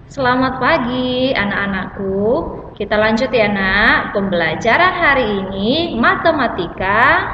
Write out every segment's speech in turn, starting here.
Selamat pagi anak-anakku. Kita lanjut ya nak, pembelajaran hari ini matematika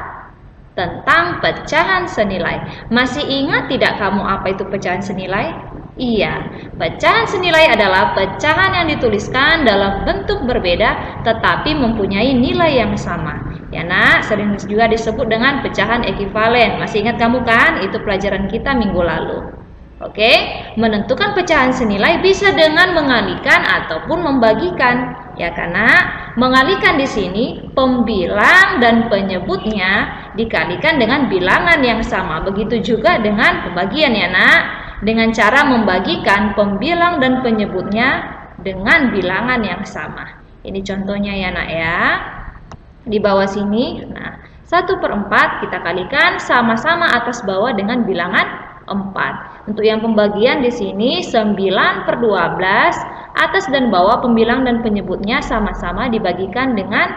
tentang pecahan senilai. Masih ingat tidak kamu apa itu pecahan senilai? Iya, pecahan senilai adalah pecahan yang dituliskan dalam bentuk berbeda tetapi mempunyai nilai yang sama. Ya nak, sering juga disebut dengan pecahan ekivalen. Masih ingat kamu kan? Itu pelajaran kita minggu lalu. Oke, menentukan pecahan senilai bisa dengan mengalihkan ataupun membagikan. Ya, karena mengalihkan di sini pembilang dan penyebutnya dikalikan dengan bilangan yang sama. Begitu juga dengan pembagian ya nak. Dengan cara membagikan pembilang dan penyebutnya dengan bilangan yang sama. Ini contohnya ya nak ya. Di bawah sini, nah 1/4 kita kalikan sama-sama atas bawah dengan bilangan 4. Untuk yang pembagian di sini 9/12 atas dan bawah pembilang dan penyebutnya sama-sama dibagikan dengan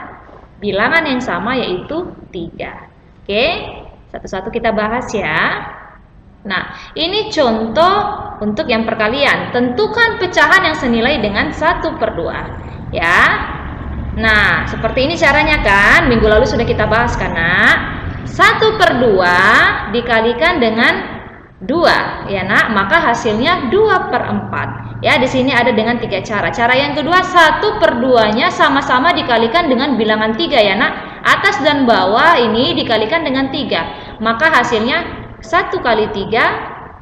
bilangan yang sama yaitu 3. Oke, satu-satu kita bahas ya. Nah, ini contoh untuk yang perkalian. Tentukan pecahan yang senilai dengan 1/2 ya. Nah, seperti ini caranya kan? Minggu lalu sudah kita bahas karena 1/2 dikalikan dengan 2 ya nak, maka hasilnya 2/4 ya. Di sini ada dengan 3 cara. Cara yang kedua, 1/2-nya sama-sama dikalikan dengan bilangan 3 ya nak. Atas dan bawah ini dikalikan dengan 3, maka hasilnya 1 kali 3,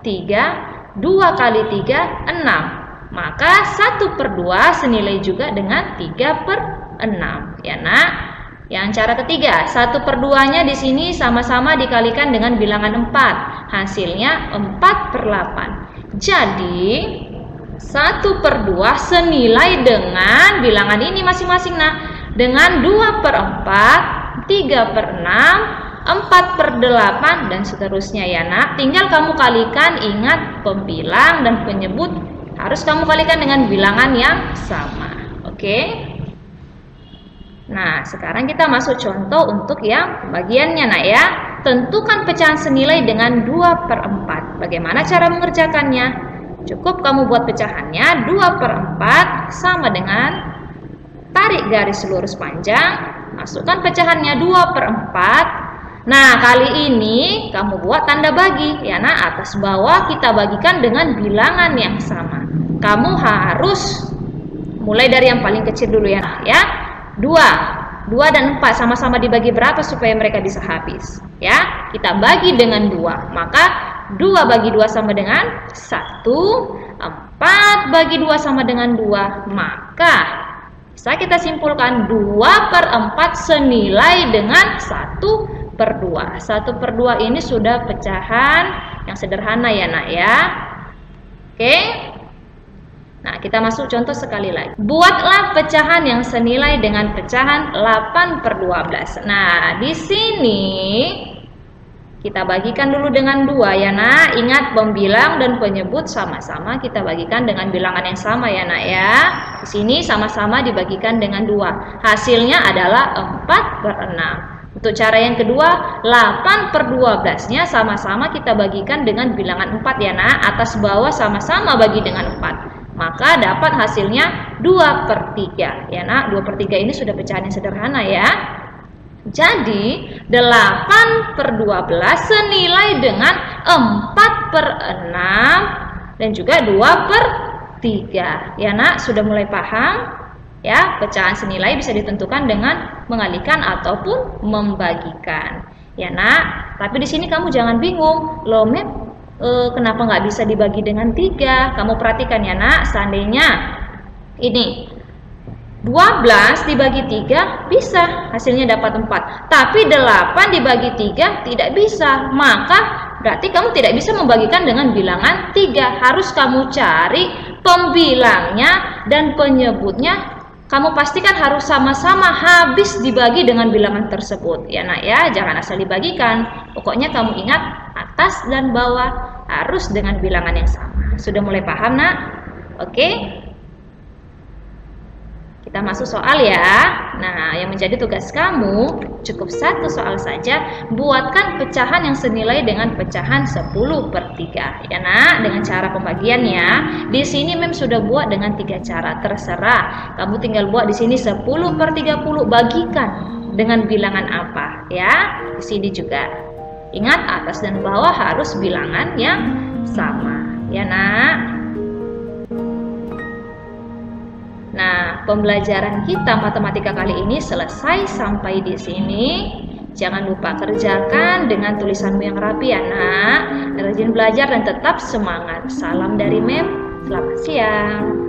3, 2 kali 3, 6. Maka 1/2 senilai juga dengan 3/6 ya nak. Yang cara ketiga, 1/2-nya di sini sama-sama dikalikan dengan bilangan 4. Hasilnya 4/8. Jadi 1/2 senilai dengan bilangan ini masing-masing nah. Dengan 2/4, 3/6, 4/8 dan seterusnya ya nak. Tinggal kamu kalikan, ingat pembilang dan penyebut harus kamu kalikan dengan bilangan yang sama. Oke. Nah, sekarang kita masuk contoh untuk yang pembagiannya nak ya. Tentukan pecahan senilai dengan 2/4. Bagaimana cara mengerjakannya? Cukup kamu buat pecahannya. 2/4 sama dengan tarik garis lurus panjang, masukkan pecahannya 2/4. Nah, kali ini kamu buat tanda bagi ya nah, atas bawah kita bagikan dengan bilangan yang sama. Kamu harus mulai dari yang paling kecil dulu ya nah, ya. 2 dan 4 sama-sama dibagi berapa supaya mereka bisa habis ya. Kita bagi dengan 2, maka 2 bagi 2 sama dengan 1, 4 bagi 2 sama dengan 2, maka bisa kita simpulkan 2/4 senilai dengan 1/2. 1/2 ini sudah pecahan yang sederhana ya nak ya. Oke. Nah, kita masuk contoh sekali lagi. Buatlah pecahan yang senilai dengan pecahan 8/12. Nah, di sini kita bagikan dulu dengan 2 ya nak. Ingat pembilang dan penyebut sama-sama kita bagikan dengan bilangan yang sama ya nak ya. Di sini sama-sama dibagikan dengan 2. Hasilnya adalah 4/6. Untuk cara yang kedua, 8/12-nya sama-sama kita bagikan dengan bilangan 4 ya nak. Atas bawah sama-sama bagi dengan 4. Maka dapat hasilnya 2/3 ya nak. 2/3 ini sudah pecahan yang sederhana ya. Jadi 8/12 senilai dengan 4/6 dan juga 2/3 ya nak. Sudah mulai paham ya? Pecahan senilai bisa ditentukan dengan mengalihkan ataupun membagikan ya nak. Tapi di sini kamu jangan bingung loh Mep, kenapa nggak bisa dibagi dengan 3? Kamu perhatikan ya nak, seandainya ini 12 dibagi 3 bisa, hasilnya dapat 4. Tapi 8 dibagi 3 tidak bisa, maka berarti kamu tidak bisa membagikan dengan bilangan 3. Harus kamu cari pembilangnya dan penyebutnya. Kamu pastikan harus sama-sama habis dibagi dengan bilangan tersebut ya nak ya. Jangan asal dibagikan. Pokoknya kamu ingat atas dan bawah harus dengan bilangan yang sama. Sudah mulai paham nak? Oke. Kita masuk soal ya. Nah, yang menjadi tugas kamu cukup satu soal saja. Buatkan pecahan yang senilai dengan pecahan 10/3 ya nak, dengan cara pembagiannya. Di sini Mem sudah buat dengan 3 cara, terserah. Kamu tinggal buat di sini 10/30, bagikan dengan bilangan apa ya. Di sini juga ingat atas dan bawah harus bilangan yang sama ya nak. Nah, pembelajaran kita matematika kali ini selesai sampai di sini. Jangan lupa kerjakan dengan tulisanmu yang rapi ya nak. Rajin belajar dan tetap semangat. Salam dari Mem. Selamat siang.